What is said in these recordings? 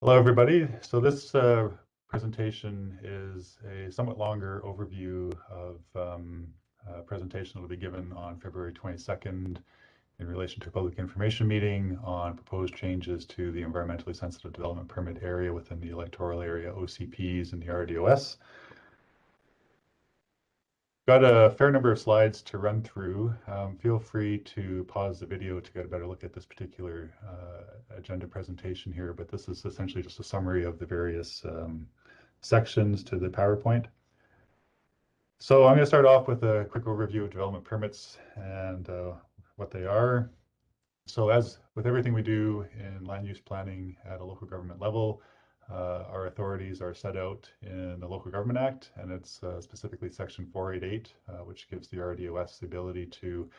Hello, everybody. So this presentation is a somewhat longer overview of a presentation that will be given on February 22nd in relation to a public information meeting on proposed changes to the environmentally sensitive development permit area within the electoral area OCPs and the RDOS. Got a fair number of slides to run through. Feel free to pause the video to get a better look at this particular agenda presentation here, but this is essentially just a summary of the various sections to the PowerPoint. So I'm going to start off with a quick overview of development permits and what they are. So as with everything we do in land use planning at a local government level, our authorities are set out in the Local Government Act, and it's specifically Section 488, which gives the RDOS the ability to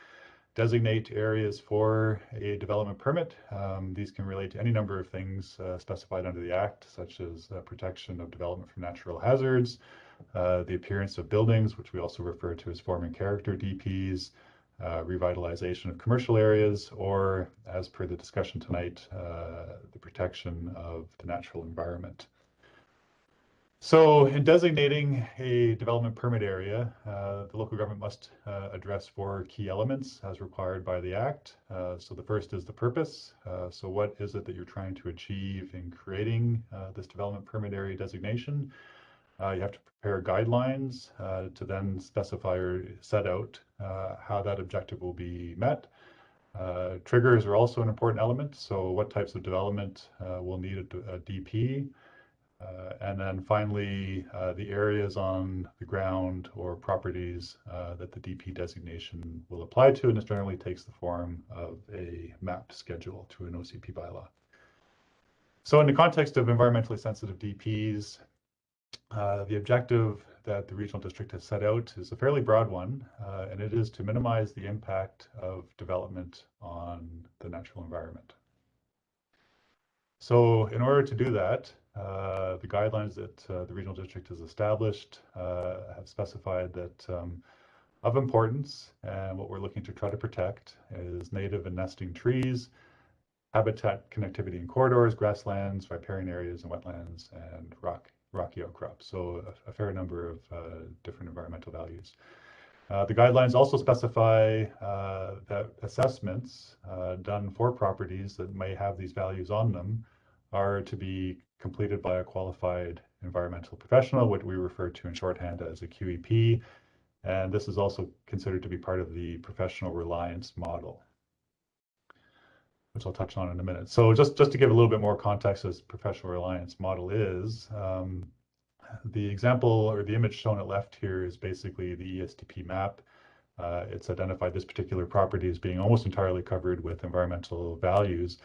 designate areas for a development permit. These can relate to any number of things specified under the Act, such as protection of development from natural hazards, the appearance of buildings, which we also refer to as form and character DPs, revitalization of commercial areas, or, as per the discussion tonight, the protection of the natural environment. So in designating a development permit area, the local government must address 4 key elements as required by the Act. So the first is the purpose. So what is it that you're trying to achieve in creating this development permit area designation? You have to prepare guidelines to then specify or set out how that objective will be met. Triggers are also an important element. So what types of development will need a DP? And then finally, the areas on the ground or properties that the DP designation will apply to, and this generally takes the form of a mapped schedule to an OCP bylaw. So in the context of environmentally sensitive DPs, the objective that the regional district has set out is a fairly broad one, and it is to minimize the impact of development on the natural environment. So in order to do that, the guidelines that the regional district has established have specified that of importance, and what we're looking to try to protect is native and nesting trees, habitat connectivity and corridors, grasslands, riparian areas and wetlands, and rocky outcrops. So a fair number of different environmental values. The guidelines also specify that assessments done for properties that may have these values on them are to be completed by a qualified environmental professional, what we refer to in shorthand as a QEP. And this is also considered to be part of the professional reliance model, which I'll touch on in a minute. So just to give a little bit more context as professional reliance model is, the example or the image shown at left here is basically the ESDP map. It's identified this particular property as being almost entirely covered with environmental values.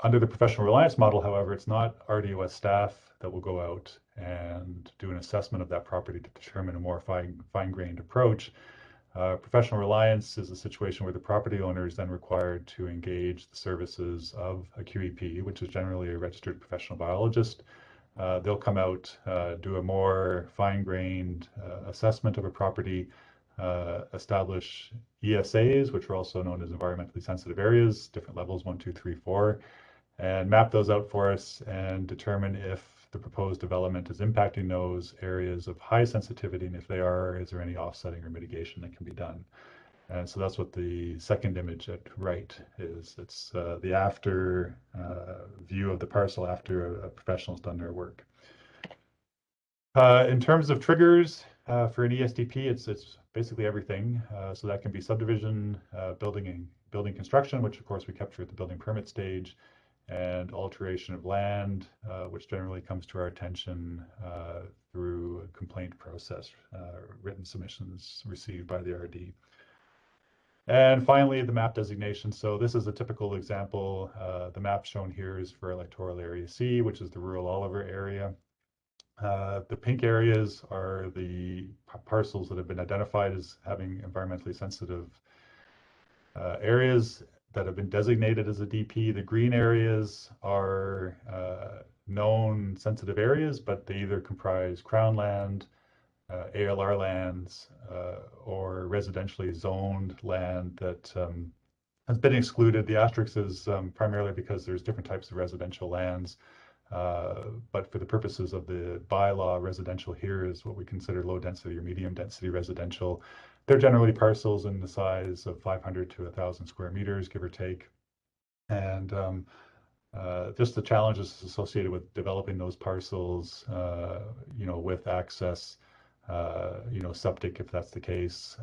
Under the professional reliance model, however, it's not RDOS staff that will go out and do an assessment of that property to determine a more fine-grained approach. Professional reliance is a situation where the property owner is then required to engage the services of a QEP, which is generally a registered professional biologist. They'll come out, do a more fine-grained assessment of a property, establish ESAs, which are also known as environmentally sensitive areas, different levels, 1, 2, 3, 4, and map those out for us and determine if the proposed development is impacting those areas of high sensitivity, and if they are, is there any offsetting or mitigation that can be done? And so that's what the second image at right is. It's the after view of the parcel after a professional's done their work. In terms of triggers for an ESDP, it's basically everything. So that can be subdivision, building construction, which of course we capture at the building permit stage, and alteration of land, which generally comes to our attention through a complaint process, written submissions received by the RD. And finally, the map designation. So this is a typical example. The map shown here is for Electoral Area C, which is the rural Oliver area. The pink areas are the parcels that have been identified as having environmentally sensitive areas that have been designated as a DP. The green areas are known sensitive areas, but they either comprise Crown land, ALR lands, or residentially zoned land that has been excluded. The asterisk is primarily because there's different types of residential lands. But for the purposes of the bylaw, residential here is what we consider low density or medium density residential. They're generally parcels in the size of 500 to 1,000 square meters, give or take. And just the challenges associated with developing those parcels, with access, septic if that's the case,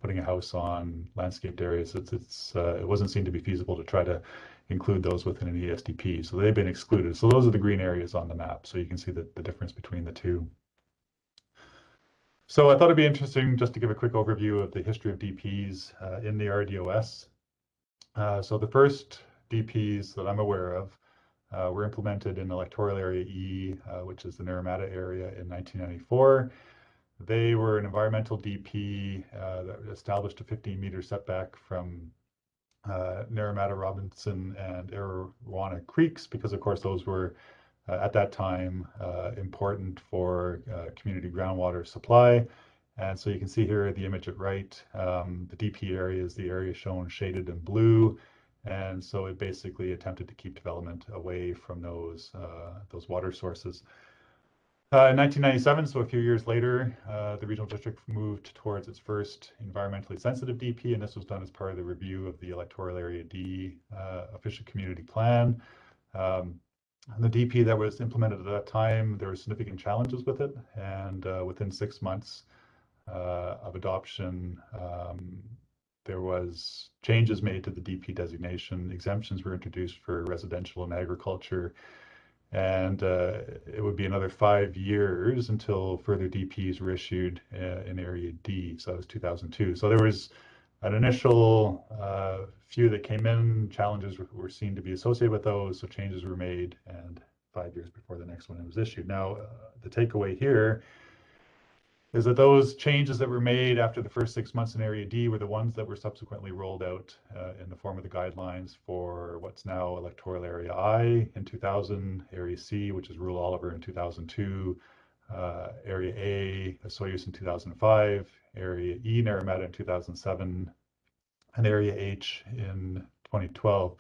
putting a house on landscaped areas. It wasn't seen to be feasible to try to include those within an ESDP. So they've been excluded. So those are the green areas on the map. So you can see the difference between the two. So I thought it'd be interesting just to give a quick overview of the history of DPs in the RDOS. So the first DPs that I'm aware of were implemented in Electoral Area E, which is the Naramata area, in 1994. They were an environmental DP that established a 15-meter setback from Naramata, Robinson, and Arawana creeks, because of course those were at that time important for community groundwater supply. And so you can see here the image at right, the DP area is the area shown shaded in blue. And so it basically attempted to keep development away from those water sources. In 1997, so a few years later, the regional district moved towards its first environmentally sensitive DP, and this was done as part of the review of the Electoral Area D official community plan. The DP that was implemented at that time, there were significant challenges with it, and within 6 months of adoption, there was changes made to the DP designation. Exemptions were introduced for residential and agriculture, and it would be another 5 years until further DPs were issued in Area D. So that was 2002. So there was an initial few that came in. Challenges were seen to be associated with those, so changes were made, and 5 years before the next one was issued. Now, the takeaway here is that those changes that were made after the first 6 months in Area D were the ones that were subsequently rolled out in the form of the guidelines for what's now Electoral Area I in 2000, Area C, which is Rural Oliver, in 2002, Area A, Soyuz, in 2005, Area E, Naramata, in 2007, and Area H in 2012.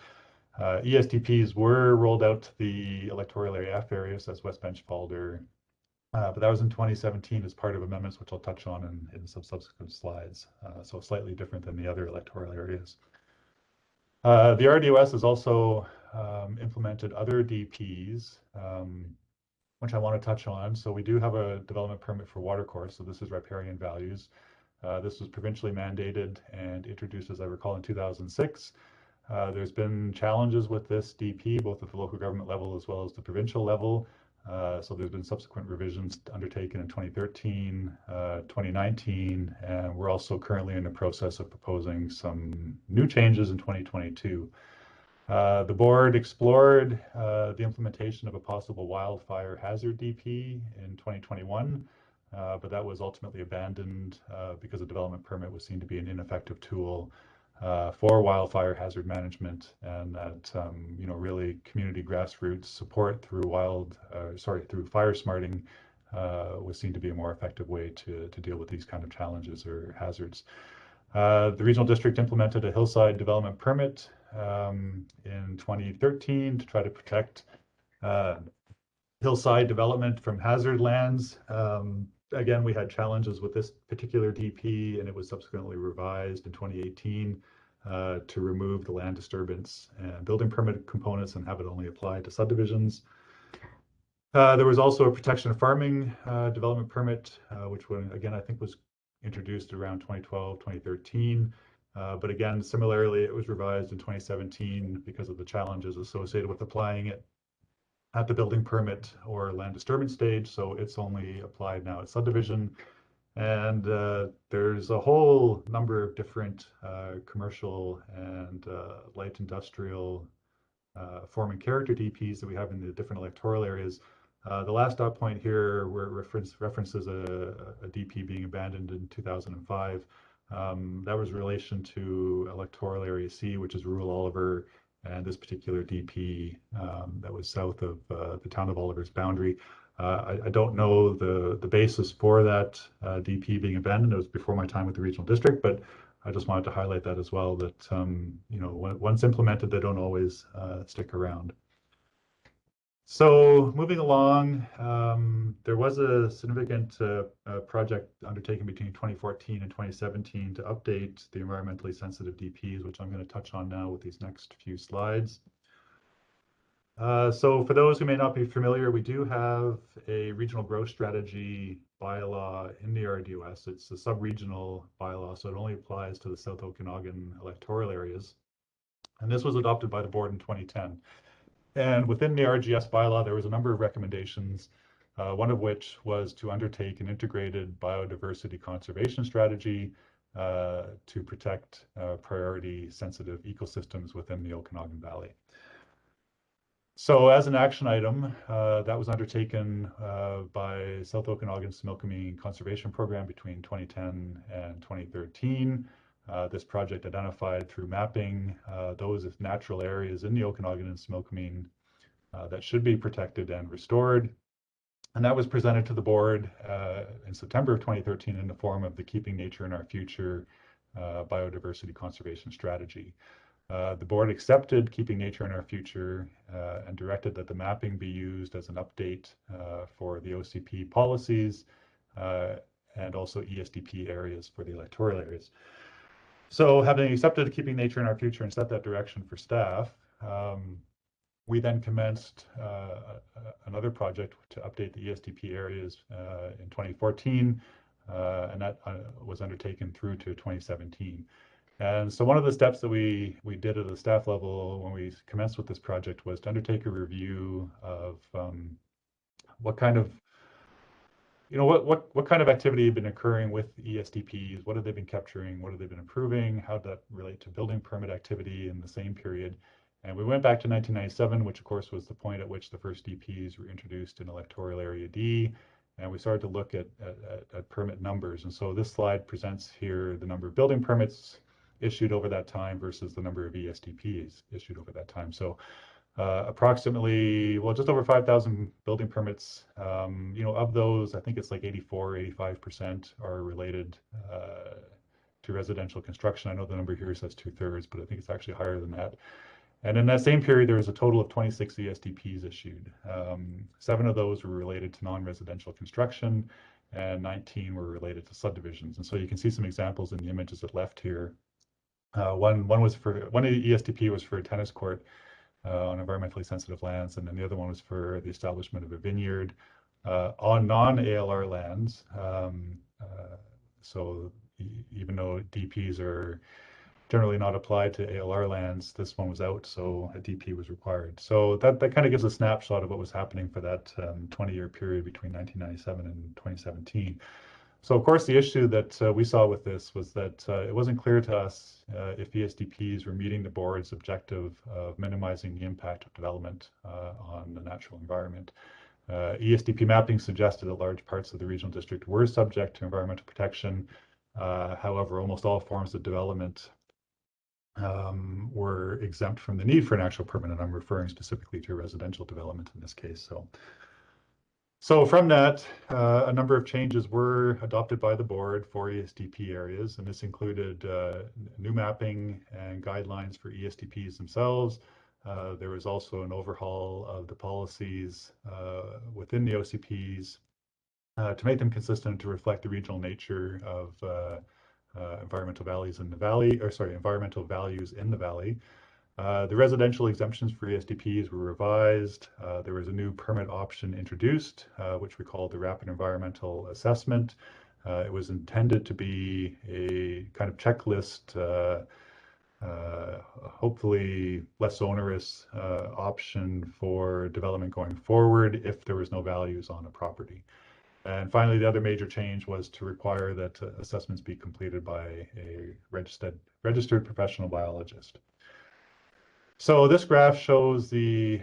ESDPs were rolled out to the Electoral Area F areas, as West Bench Falder, but that was in 2017 as part of amendments, which I'll touch on in some subsequent slides. So slightly different than the other electoral areas. The RDOS has also implemented other DPs, which I want to touch on. So we do have a development permit for watercourse. So this is riparian values. This was provincially mandated and introduced, as I recall, in 2006. There's been challenges with this DP, both at the local government level as well as the provincial level. So there's been subsequent revisions undertaken in 2013, 2019, and we're also currently in the process of proposing some new changes in 2022. The board explored the implementation of a possible wildfire hazard DP in 2021, but that was ultimately abandoned because a development permit was seen to be an ineffective tool for wildfire hazard management, and that really community grassroots support through through fire smarting was seen to be a more effective way to deal with these kind of challenges or hazards. The regional district implemented a hillside development permit in 2013 to try to protect hillside development from hazard lands. Again, we had challenges with this particular DP, and it was subsequently revised in 2018 to remove the land disturbance and building permit components and have it only apply to subdivisions. There was also a protection of farming development permit, which again, I think was introduced around 2012, 2013. But again, similarly, it was revised in 2017 because of the challenges associated with applying it at the building permit or land disturbance stage. So it's only applied now at subdivision. And there's a whole number of different commercial and light industrial form and character DPs that we have in the different electoral areas. The last dot point here where references a DP being abandoned in 2005. That was in relation to Electoral Area C, which is Rural Oliver, and this particular DP that was south of the town of Oliver's boundary. I don't know the basis for that DP being abandoned. It was before my time with the regional district, but I just wanted to highlight that as well, that once implemented, they don't always stick around. So moving along, there was a significant project undertaken between 2014 and 2017 to update the environmentally sensitive DPs, which I'm going to touch on now with these next few slides. So for those who may not be familiar, we do have a regional growth strategy bylaw in the RDOS. It's a sub-regional bylaw, so it only applies to the South Okanagan electoral areas. And this was adopted by the board in 2010. And within the RGS bylaw, there was a number of recommendations, one of which was to undertake an integrated biodiversity conservation strategy to protect priority sensitive ecosystems within the Okanagan Valley. So as an action item, that was undertaken by South Okanagan Similkameen Conservation Program between 2010 and 2013. This project identified through mapping those natural areas in the Okanagan and Similkameen that should be protected and restored. And that was presented to the board in September of 2013 in the form of the Keeping Nature in Our Future Biodiversity Conservation Strategy. The board accepted Keeping Nature in Our Future and directed that the mapping be used as an update for the OCP policies and also ESDP areas for the electoral areas. So having accepted Keeping Nature in Our Future and set that direction for staff, we then commenced another project to update the ESDP areas in 2014, and that was undertaken through to 2017. And so one of the steps that we did at the staff level when we commenced with this project was to undertake a review of what kind of activity had been occurring with ESDPs, what have they been capturing, what have they been improving, how did that relate to building permit activity in the same period. And we went back to 1997, which of course was the point at which the first DPs were introduced in Electoral Area D, and we started to look at permit numbers. And so this slide presents here the number of building permits issued over that time versus the number of ESDPs issued over that time. So approximately, well, just over 5,000 building permits. Of those, I think it's like 84, 85% are related to residential construction. I know the number here says 2/3, but I think it's actually higher than that. And in that same period, there was a total of 26 ESDPs issued. 7 of those were related to non-residential construction, and 19 were related to subdivisions. And so you can see some examples in the images at left here. One of the ESDP was for a tennis court on environmentally sensitive lands, and then the other one was for the establishment of a vineyard on non-ALR lands. So even though DPs are generally not applied to ALR lands, this one was out, so a DP was required. So that kind of gives a snapshot of what was happening for that 20-year period between 1997 and 2017. So of course the issue that we saw with this was that it wasn't clear to us if ESDPs were meeting the board's objective of minimizing the impact of development on the natural environment. ESDP mapping suggested that large parts of the regional district were subject to environmental protection. However, almost all forms of development were exempt from the need for an actual permit, and I'm referring specifically to residential development in this case. So from that, a number of changes were adopted by the board for ESDP areas, and this included new mapping and guidelines for ESDPs themselves. There was also an overhaul of the policies within the OCPs to make them consistent to reflect the regional nature of environmental values in the valley, environmental values in the valley. The residential exemptions for ESDPs were revised. There was a new permit option introduced, which we called the Rapid Environmental Assessment. It was intended to be a kind of checklist, hopefully less onerous option for development going forward if there was no values on a property. And finally, the other major change was to require that assessments be completed by a registered professional biologist. So this graph shows the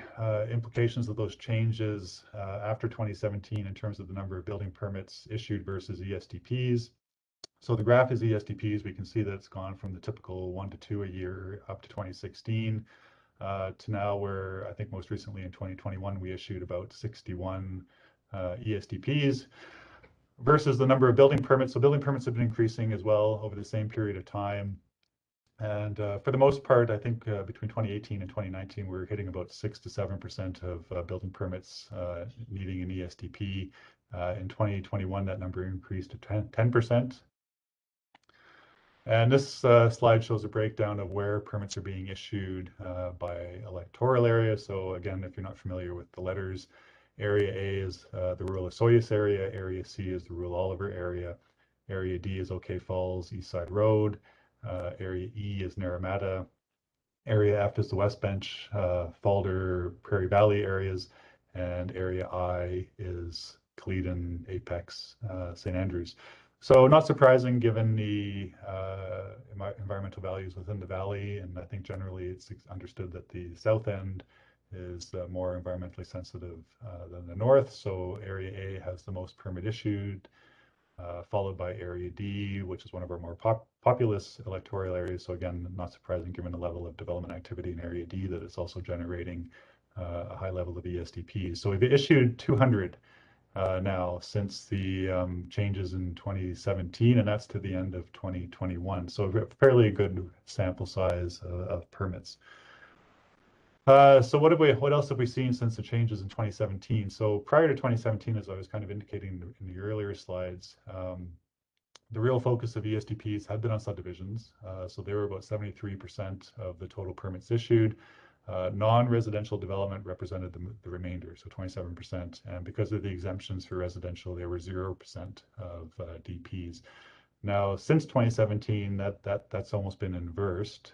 implications of those changes after 2017 in terms of the number of building permits issued versus ESDPs. So the graph is ESDPs. We can see that it's gone from the typical 1 to 2 a year up to 2016 to now where I think most recently in 2021 we issued about 61 ESDPs versus the number of building permits. So building permits have been increasing as well over the same period of time. And for the most part, I think between 2018 and 2019, we were hitting about 6 to 7% of building permits needing an ESDP. In 2021, that number increased to 10%. And this slide shows a breakdown of where permits are being issued by electoral area. So again, if you're not familiar with the letters, Area A is the rural Osoyoos area, Area C is the rural Oliver area, Area D is OK Falls, East Side Road, Area E is Naramata, Area F is the West Bench, Falder, Prairie Valley areas, and Area I is Cleedon, Apex, St. Andrews. So not surprising given the environmental values within the valley, and I think generally it's understood that the south end is more environmentally sensitive than the north. So Area A has the most permit issued, followed by Area D, which is one of our more populous electoral areas. So again, not surprising given the level of development activity in Area D that it's also generating a high level of ESDPs. So we've issued 200 now since the changes in 2017, and that's to the end of 2021. So a fairly good sample size of permits. So what else have we seen since the changes in 2017? So prior to 2017, as I was kind of indicating in the earlier slides, the real focus of ESDPs had been on subdivisions. So they were about 73% of the total permits issued. Non-residential development represented the remainder, so 27%. And because of the exemptions for residential, they were 0% of DPs. Now, since 2017, that's almost been inversed.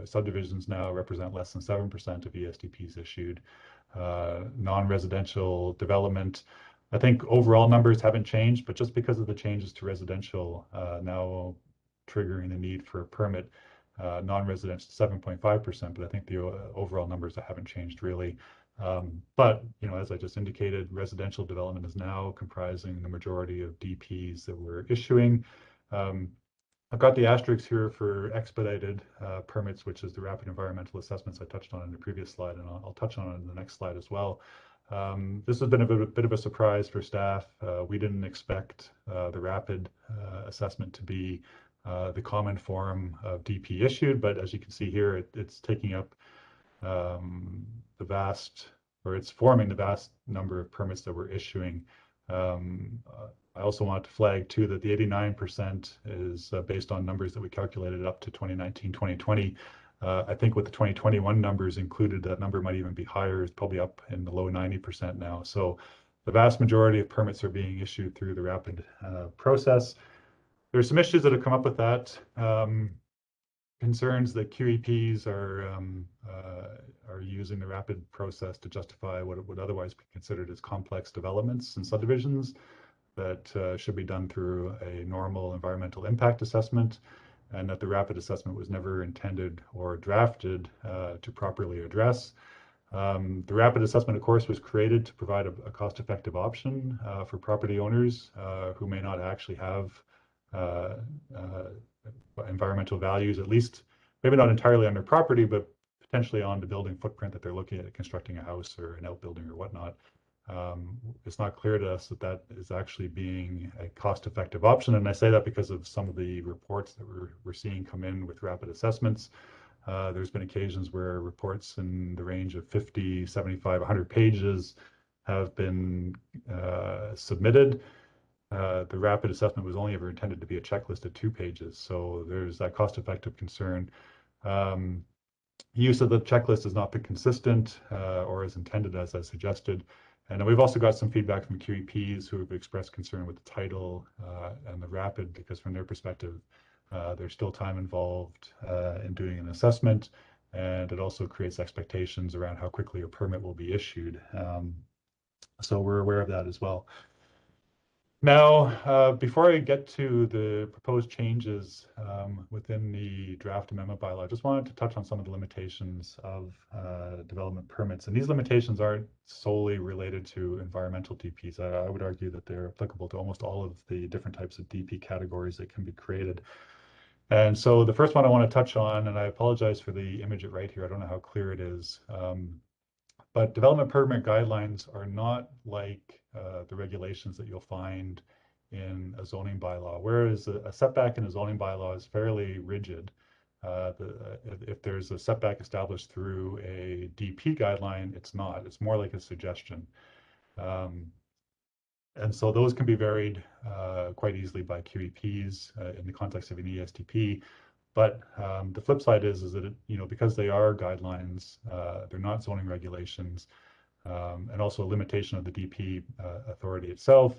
Subdivisions now represent less than 7% of ESDPs issued. Non-residential development, I think overall numbers haven't changed, but just because of the changes to residential now triggering the need for a permit, non-residential 7.5%, but I think the overall numbers haven't changed really. But as I just indicated, residential development is now comprising the majority of DPs that we're issuing. I've got the asterisks here for expedited permits, which is the rapid environmental assessments I touched on in the previous slide, and I'll touch on it in the next slide as well. This has been a bit of a surprise for staff. We didn't expect the rapid assessment to be the common form of DP issued, but as you can see here, it's taking up it's forming the vast number of permits that we're issuing. I also want to flag too that the 89% is based on numbers that we calculated up to 2019, 2020. I think with the 2021 numbers included, that number might even be higher. It's probably up in the low 90% now. So the vast majority of permits are being issued through the rapid process. There's some issues that have come up with that. Concerns that QEPs are using the rapid process to justify what would otherwise be considered as complex developments and subdivisions that should be done through a normal environmental impact assessment, and that the rapid assessment was never intended or drafted to properly address. The rapid assessment, of course, was created to provide a cost-effective option for property owners who may not actually have environmental values, at least maybe not entirely on their property, but potentially on the building footprint that they're looking at constructing a house or an outbuilding or whatnot. It's not clear to us that is actually being a cost-effective option, and I say that because of some of the reports that we're seeing come in with rapid assessments. There's been occasions where reports in the range of 50, 75, 100 pages have been submitted. The rapid assessment was only ever intended to be a checklist of 2 pages, so there's that cost-effective concern. Use of the checklist has not been consistent or as intended as I suggested. And we've also got some feedback from QEPs who have expressed concern with the title and the rapid, because from their perspective, there's still time involved in doing an assessment, and it also creates expectations around how quickly a permit will be issued. So we're aware of that as well. Now, before I get to the proposed changes within the draft amendment bylaw, I just wanted to touch on some of the limitations of development permits. And these limitations aren't solely related to environmental DPs. I would argue that they're applicable to almost all of the different types of DP categories that can be created. And so the first one I want to touch on, and I apologize for the image at right here, I don't know how clear it is, but development permit guidelines are not like the regulations that you'll find in a zoning bylaw, whereas a setback in a zoning bylaw is fairly rigid. If there's a setback established through a DP guideline, it's not. It's more like a suggestion. And so those can be varied quite easily by QEPs in the context of an ESDP. But the flip side is that because they are guidelines, they're not zoning regulations, and also a limitation of the DP authority itself.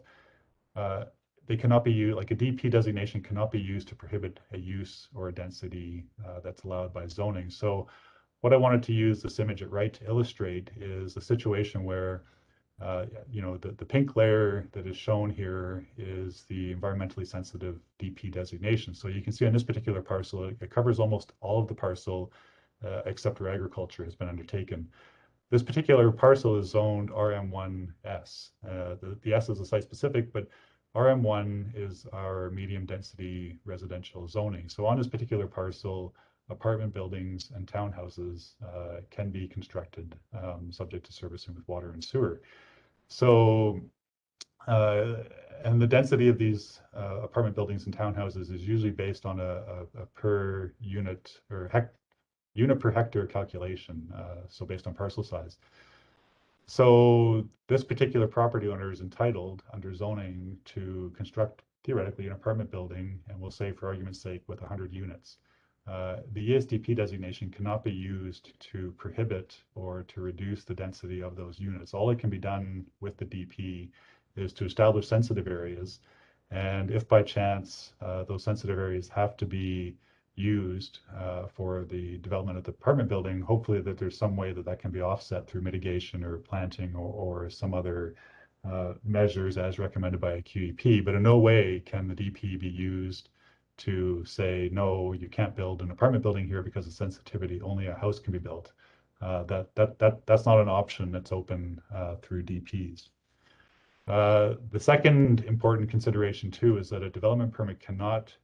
They cannot be used, like a DP designation cannot be used to prohibit a use or a density that's allowed by zoning. So what I wanted to use this image at right to illustrate is a situation where the pink layer that is shown here is the environmentally sensitive DP designation. So you can see on this particular parcel, it covers almost all of the parcel except where agriculture has been undertaken. This particular parcel is zoned RM1S. The S is a site specific, but RM1 is our medium density residential zoning. So on this particular parcel, apartment buildings and townhouses can be constructed subject to servicing with water and sewer. So, and the density of these apartment buildings and townhouses is usually based on a per unit or unit per hectare calculation, so based on parcel size. So this particular property owner is entitled under zoning to construct theoretically an apartment building, and we'll say for argument's sake with 100 units. The ESDP designation cannot be used to prohibit or to reduce the density of those units. All that can be done with the DP is to establish sensitive areas. And if by chance those sensitive areas have to be used for the development of the apartment building, hopefully that there's some way that that can be offset through mitigation or planting or some other measures as recommended by a QEP. But in no way can the DP be used to say, no, you can't build an apartment building here because of sensitivity, only a house can be built. That's not an option that's open through DPs. The second important consideration too is that a development permit cannot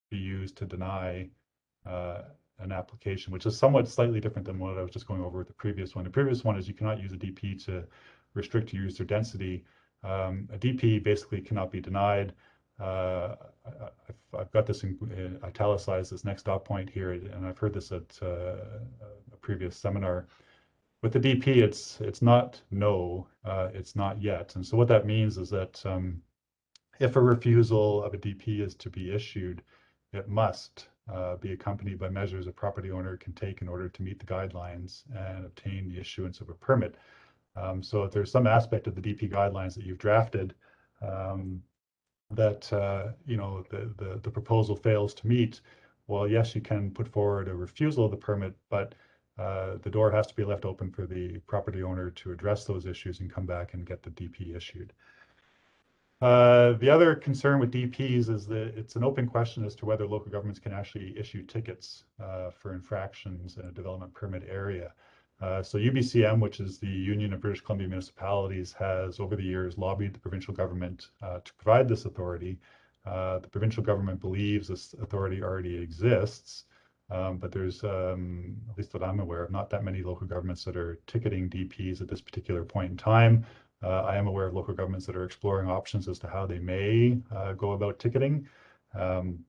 be used to deny an application, which is somewhat slightly different than what I was just going over with the previous one. The previous one is you cannot use a DP to restrict use or density. A DP basically cannot be denied. I've got this in italicized, this next dot point here, and I've heard this at a previous seminar. With the DP, it's not no, it's not yet. And so what that means is that if a refusal of a DP is to be issued, it must be accompanied by measures a property owner can take in order to meet the guidelines and obtain the issuance of a permit. So if there's some aspect of the DP guidelines that you've drafted that the proposal fails to meet, well, yes, you can put forward a refusal of the permit, but the door has to be left open for the property owner to address those issues and come back and get the DP issued. The other concern with DPs is that it's an open question as to whether local governments can actually issue tickets for infractions in a development permit area. So UBCM, which is the Union of British Columbia Municipalities, has over the years lobbied the provincial government to provide this authority. The provincial government believes this authority already exists, but there's, at least that I'm aware of, not that many local governments that are ticketing DPs at this particular point in time. I am aware of local governments that are exploring options as to how they may go about ticketing. I'm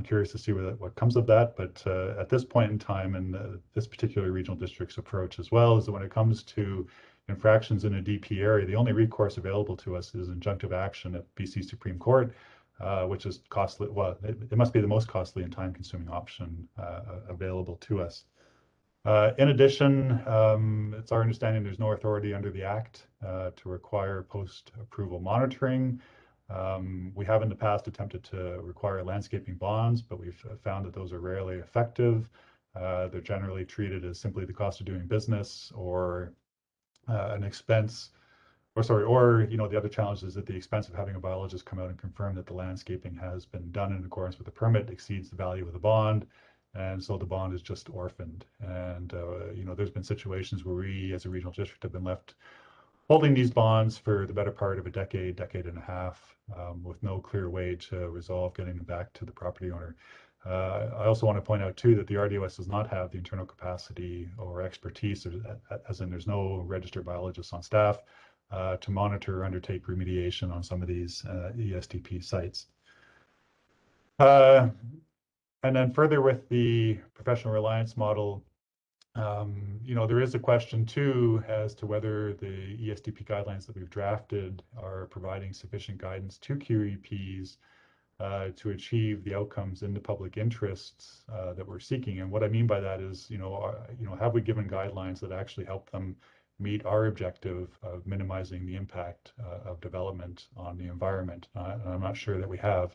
curious to see what comes of that. But at this point in time, and this particular regional district's approach as well, is that when it comes to infractions in a DP area, the only recourse available to us is injunctive action at BC Supreme Court, which is costly. Well, it must be the most costly and time-consuming option available to us. In addition, it's our understanding there's no authority under the Act to require post-approval monitoring. We have in the past attempted to require landscaping bonds, but we've found that those are rarely effective. They're generally treated as simply the cost of doing business or an expense, or the other challenge is that the expense of having a biologist come out and confirm that the landscaping has been done in accordance with the permit exceeds the value of the bond. And so the bond is just orphaned. And, there's been situations where we as a regional district have been left holding these bonds for the better part of a decade and a half, with no clear way to resolve getting them back to the property owner. I also want to point out too that the RDOS does not have the internal capacity or expertise, as in there's no registered biologists on staff to monitor or undertake remediation on some of these ESDP sites. And then further with the professional reliance model, there is a question too as to whether the ESDP guidelines that we've drafted are providing sufficient guidance to QEPs to achieve the outcomes in the public interests that we're seeking. And what I mean by that is, have we given guidelines that actually help them meet our objective of minimizing the impact of development on the environment? And I'm not sure that we have.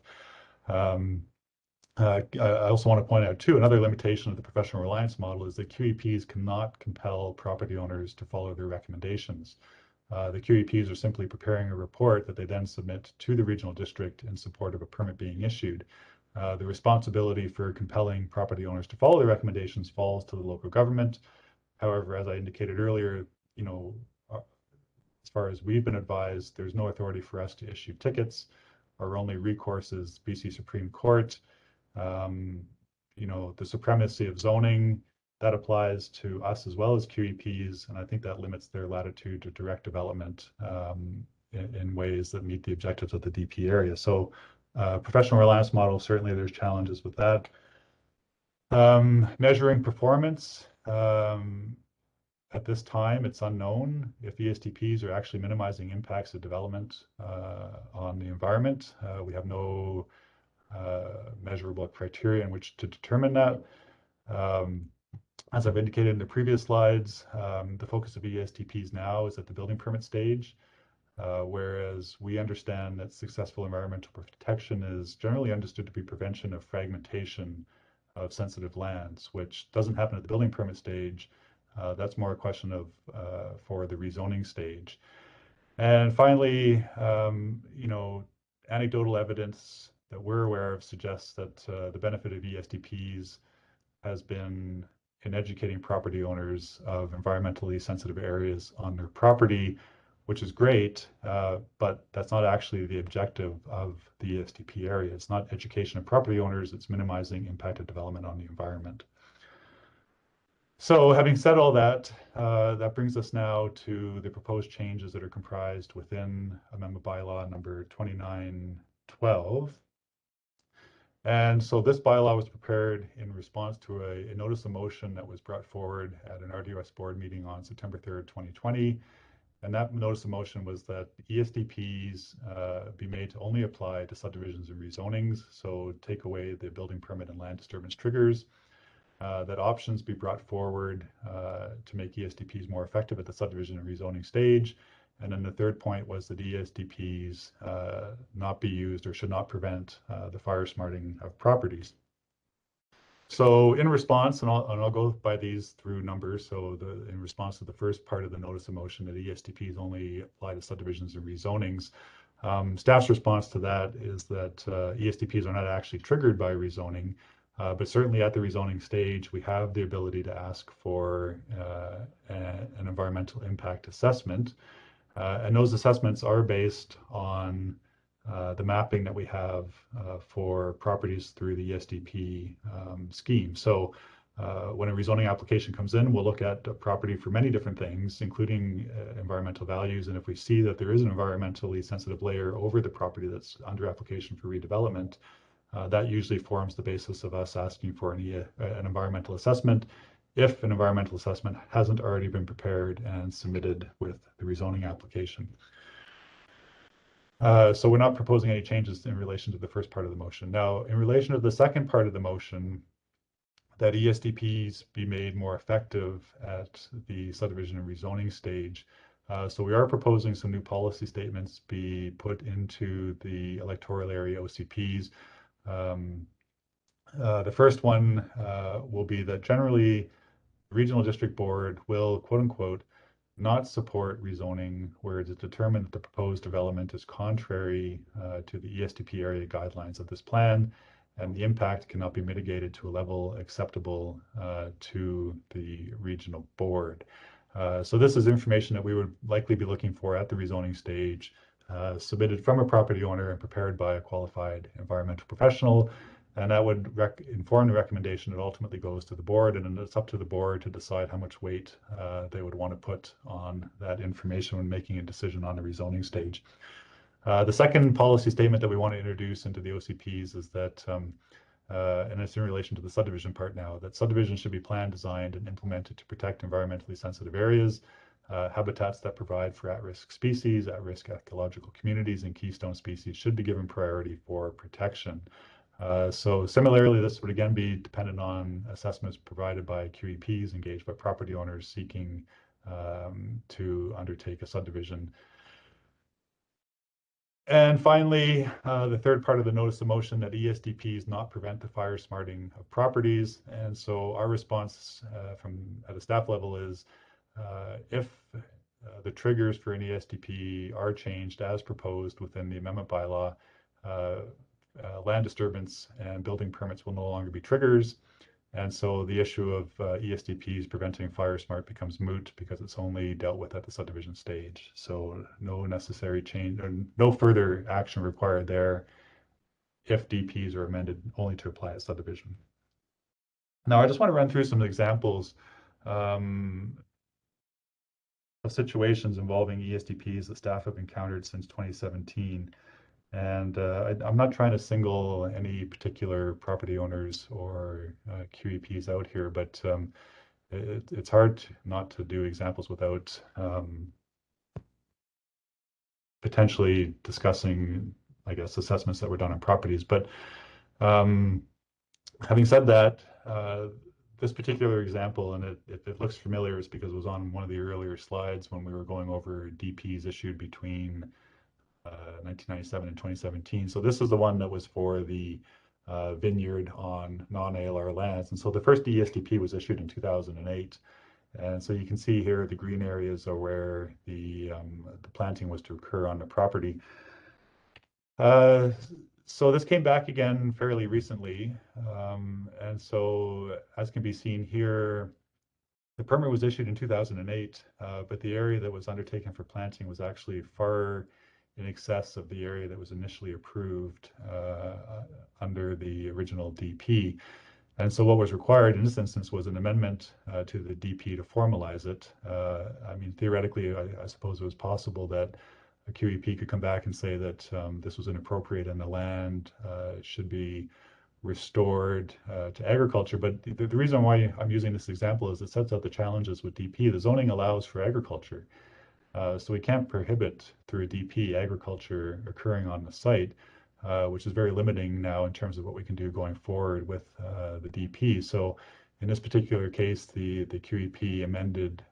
I also want to point out too, another limitation of the professional reliance model is that QEPs cannot compel property owners to follow their recommendations. The QEPs are simply preparing a report that they then submit to the regional district in support of a permit being issued. The responsibility for compelling property owners to follow the recommendations falls to the local government. However, as I indicated earlier, as far as we've been advised, there's no authority for us to issue tickets. Our only recourse is BC Supreme Court. The supremacy of zoning, that applies to us as well as QEPs, and I think that limits their latitude to direct development in ways that meet the objectives of the DP area. So professional reliance model, certainly there's challenges with that. Measuring performance, at this time, it's unknown if ESDPs are actually minimizing impacts of development on the environment. We have no measurable criteria in which to determine that. As I've indicated in the previous slides, the focus of ESDPs now is at the building permit stage, whereas we understand that successful environmental protection is generally understood to be prevention of fragmentation of sensitive lands, which doesn't happen at the building permit stage. That's more a question of for the rezoning stage. And finally, anecdotal evidence that we're aware of suggests that the benefit of ESDPs has been in educating property owners of environmentally sensitive areas on their property, which is great, but that's not actually the objective of the ESDP area. It's not education of property owners, it's minimizing impact of development on the environment. So having said all that, that brings us now to the proposed changes that are comprised within Amendment Bylaw number 2912. And so this bylaw was prepared in response to a notice of motion that was brought forward at an RDOS board meeting on September 3rd, 2020. And that notice of motion was that ESDPs be made to only apply to subdivisions and rezonings. So take away the building permit and land disturbance triggers. That options be brought forward to make ESDPs more effective at the subdivision and rezoning stage. And then the third point was that ESDPs not be used or should not prevent the fire smarting of properties. So in response, and I'll go by these through numbers. So in response to the first part of the notice of motion that ESDPs only apply to subdivisions and rezonings, staff's response to that is that ESDPs are not actually triggered by rezoning, but certainly at the rezoning stage, we have the ability to ask for an environmental impact assessment. And those assessments are based on the mapping that we have for properties through the ESDP scheme. So when a rezoning application comes in, we'll look at a property for many different things, including environmental values. And if we see that there is an environmentally sensitive layer over the property that's under application for redevelopment, that usually forms the basis of us asking for an environmental assessment, if an environmental assessment hasn't already been prepared and submitted with the rezoning application. So we're not proposing any changes in relation to the first part of the motion. Now, in relation to the second part of the motion, that ESDPs be made more effective at the subdivision and rezoning stage. So we are proposing some new policy statements be put into the electoral area OCPs. The first one will be that generally the Regional District Board will, quote unquote, not support rezoning where it is determined that the proposed development is contrary to the ESDP area guidelines of this plan, and the impact cannot be mitigated to a level acceptable to the regional board. So this is information that we would likely be looking for at the rezoning stage, submitted from a property owner and prepared by a qualified environmental professional. And that would inform the recommendation that ultimately goes to the board, and then it's up to the board to decide how much weight they would want to put on that information when making a decision on the rezoning stage. The second policy statement that we want to introduce into the OCPs is that and it's in relation to the subdivision part now, that subdivisions should be planned, designed, and implemented to protect environmentally sensitive areas, habitats that provide for at-risk species, at-risk ecological communities, and keystone species should be given priority for protection. So similarly, this would again be dependent on assessments provided by QEPs engaged by property owners seeking to undertake a subdivision. And finally, the third part of the notice of motion, that ESDPs not prevent the fire smarting of properties. And so our response at a staff level is if the triggers for an ESDP are changed as proposed within the amendment bylaw, land disturbance and building permits will no longer be triggers. And so the issue of ESDPs preventing fire smart becomes moot because it's only dealt with at the subdivision stage. So no necessary change, or no further action required there if DPs are amended only to apply at subdivision. Now, I just want to run through some examples of situations involving ESDPs that staff have encountered since 2017. And I'm not trying to single any particular property owners or QEPs out here, but it's hard not to do examples without potentially discussing, I guess, assessments that were done on properties. But having said that, this particular example, and it looks familiar, is because it was on one of the earlier slides when we were going over DPs issued between 1997 and 2017. So this is the one that was for the vineyard on non-ALR lands. And so the first ESDP was issued in 2008. And so you can see here the green areas are where the planting was to occur on the property. So this came back again fairly recently. And so as can be seen here, the permit was issued in 2008, but the area that was undertaken for planting was actually far in excess of the area that was initially approved under the original DP. And so what was required in this instance was an amendment to the DP to formalize it. I mean, theoretically, I suppose it was possible that a QEP could come back and say that this was inappropriate and the land should be restored to agriculture. But the reason why I'm using this example is it sets out the challenges with DP. The zoning allows for agriculture. So we can't prohibit through a DP agriculture occurring on the site, which is very limiting now in terms of what we can do going forward with the DP. So in this particular case, the QEP amended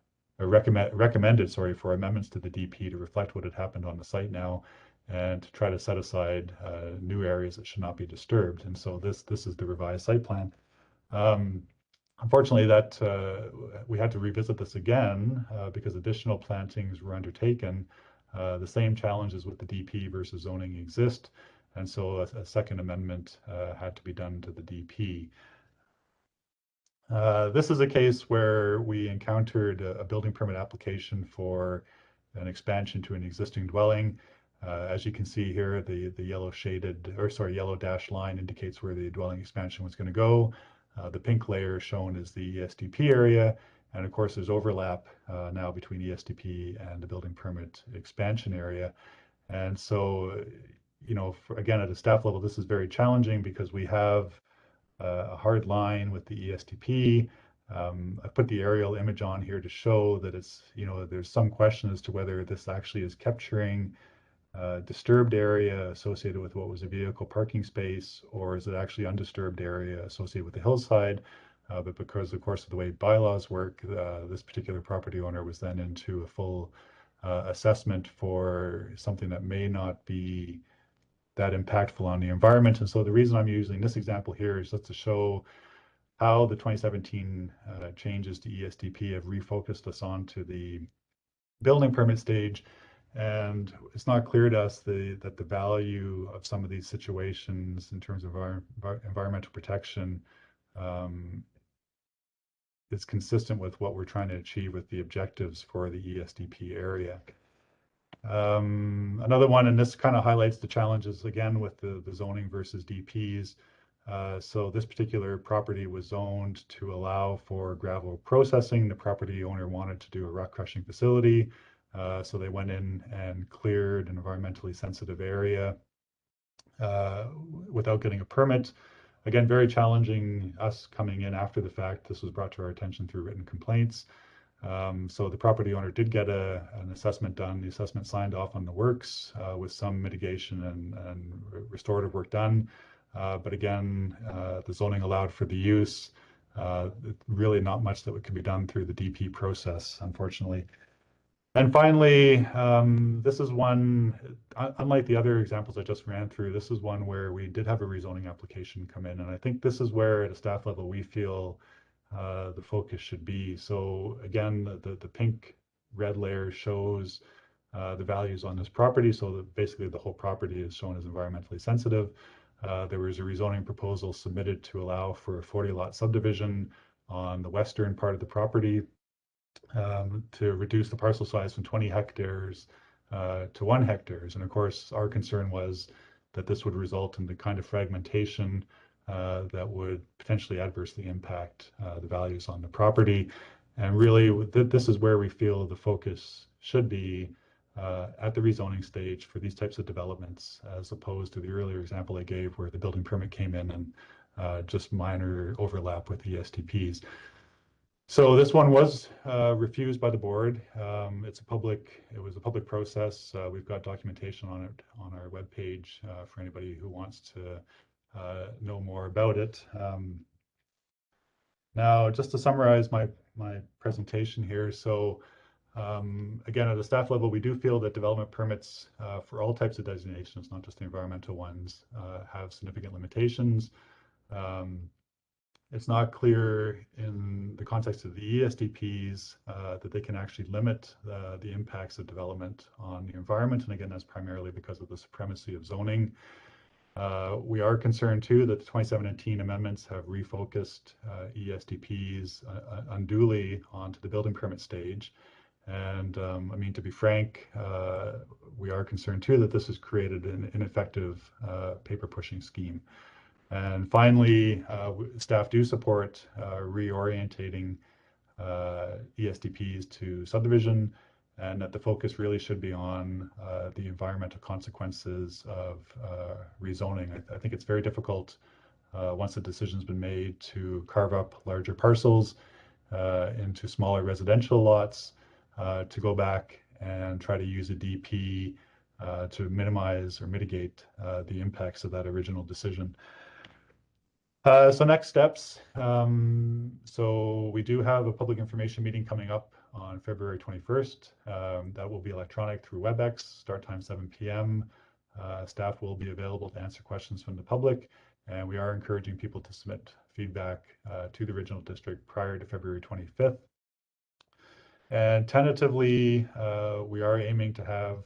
or recommended, sorry, for amendments to the DP to reflect what had happened on the site now, and to try to set aside new areas that should not be disturbed. And so this is the revised site plan. Unfortunately, that we had to revisit this again because additional plantings were undertaken. The same challenges with the DP versus zoning exist, and so a second amendment had to be done to the DP. This is a case where we encountered a building permit application for an expansion to an existing dwelling. As you can see here, the yellow shaded, or sorry, yellow dashed line indicates where the dwelling expansion was going to go. The pink layer shown is the ESDP area, and of course there's overlap now between ESDP and the building permit expansion area. And so, you know, again, at a staff level, this is very challenging because we have a hard line with the ESDP. I put the aerial image on here to show that it's, you know, there's some question as to whether this actually is capturing disturbed area associated with what was a vehicle parking space, or is it actually undisturbed area associated with the hillside? But because, of course, of the way bylaws work, this particular property owner was then into a full assessment for something that may not be that impactful on the environment. And so the reason I'm using this example here is just to show how the 2017 changes to ESDP have refocused us onto the building permit stage. And it's not clear to us that the value of some of these situations in terms of our environmental protection is consistent with what we're trying to achieve with the objectives for the ESDP area. Another one, and this kind of highlights the challenges again with the zoning versus DPs. So this particular property was zoned to allow for gravel processing. The property owner wanted to do a rock crushing facility. So they went in and cleared an environmentally sensitive area without getting a permit. Again, very challenging, us coming in after the fact. This was brought to our attention through written complaints. So the property owner did get an assessment done. The assessment signed off on the works with some mitigation and restorative work done. But again, the zoning allowed for the use. Really not much that could be done through the DP process, unfortunately. And finally, this is one, unlike the other examples I just ran through, this is one where we did have a rezoning application come in. And I think this is where at a staff level, we feel the focus should be. So again, the pink red layer shows the values on this property. So basically the whole property is shown as environmentally sensitive. There was a rezoning proposal submitted to allow for a 40-lot subdivision on the western part of the property to reduce the parcel size from 20 hectares to 1 hectares. And of course, our concern was that this would result in the kind of fragmentation that would potentially adversely impact the values on the property. And really, this is where we feel the focus should be at the rezoning stage for these types of developments, as opposed to the earlier example I gave where the building permit came in and just minor overlap with ESDPs. So this one was refused by the board. It was a public process. We've got documentation on it on our webpage for anybody who wants to know more about it. Now, just to summarize my presentation here. So again, at a staff level, we do feel that development permits for all types of designations, not just the environmental ones, have significant limitations. It's not clear in the context of the ESDPs that they can actually limit the impacts of development on the environment. And again, that's primarily because of the supremacy of zoning. We are concerned too that the 2017 amendments have refocused ESDPs unduly onto the building permit stage. And I mean, to be frank, we are concerned too that this has created an ineffective paper pushing scheme. And finally, staff do support reorientating ESDPs to subdivision, and that the focus really should be on the environmental consequences of rezoning. I think it's very difficult once the decision's been made to carve up larger parcels into smaller residential lots to go back and try to use a DP to minimize or mitigate the impacts of that original decision. So next steps. So we do have a public information meeting coming up on February 21st. That will be electronic through WebEx, start time 7 p.m. Staff will be available to answer questions from the public, and we are encouraging people to submit feedback to the regional district prior to February 25th. And tentatively, we are aiming to have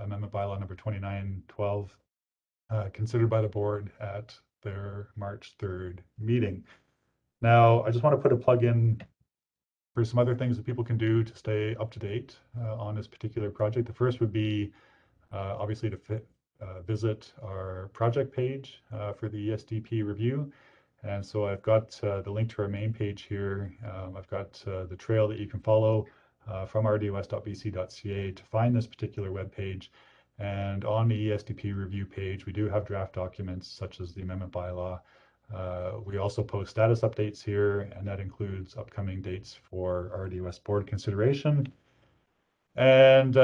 amendment bylaw number 2912 considered by the board at their March 3rd meeting. Now, I just want to put a plug in for some other things that people can do to stay up to date on this particular project. The first would be obviously to visit our project page for the ESDP review. And so I've got the link to our main page here. I've got the trail that you can follow from rdos.bc.ca to find this particular web page. And on the ESDP review page, we do have draft documents such as the amendment bylaw. We also post status updates here, and that includes upcoming dates for RDOS board consideration. And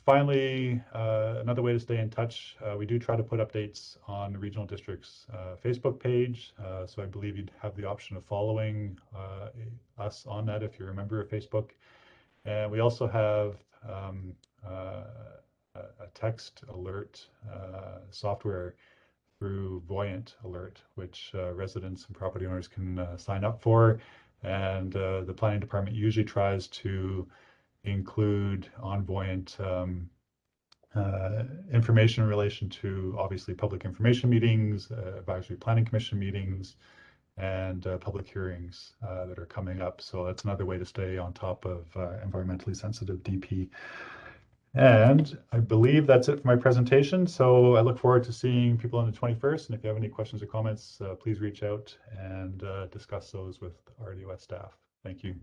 finally, another way to stay in touch, we do try to put updates on the regional district's Facebook page. So I believe you'd have the option of following us on that if you're a member of Facebook. And we also have a text alert software through Voyant Alert, which residents and property owners can sign up for. And the planning department usually tries to include on Voyant information in relation to obviously public information meetings, advisory planning commission meetings, and public hearings that are coming up. So that's another way to stay on top of environmentally sensitive DP. And I believe that's it for my presentation. So I look forward to seeing people on the 21st. And if you have any questions or comments, please reach out and discuss those with RDOS staff. Thank you.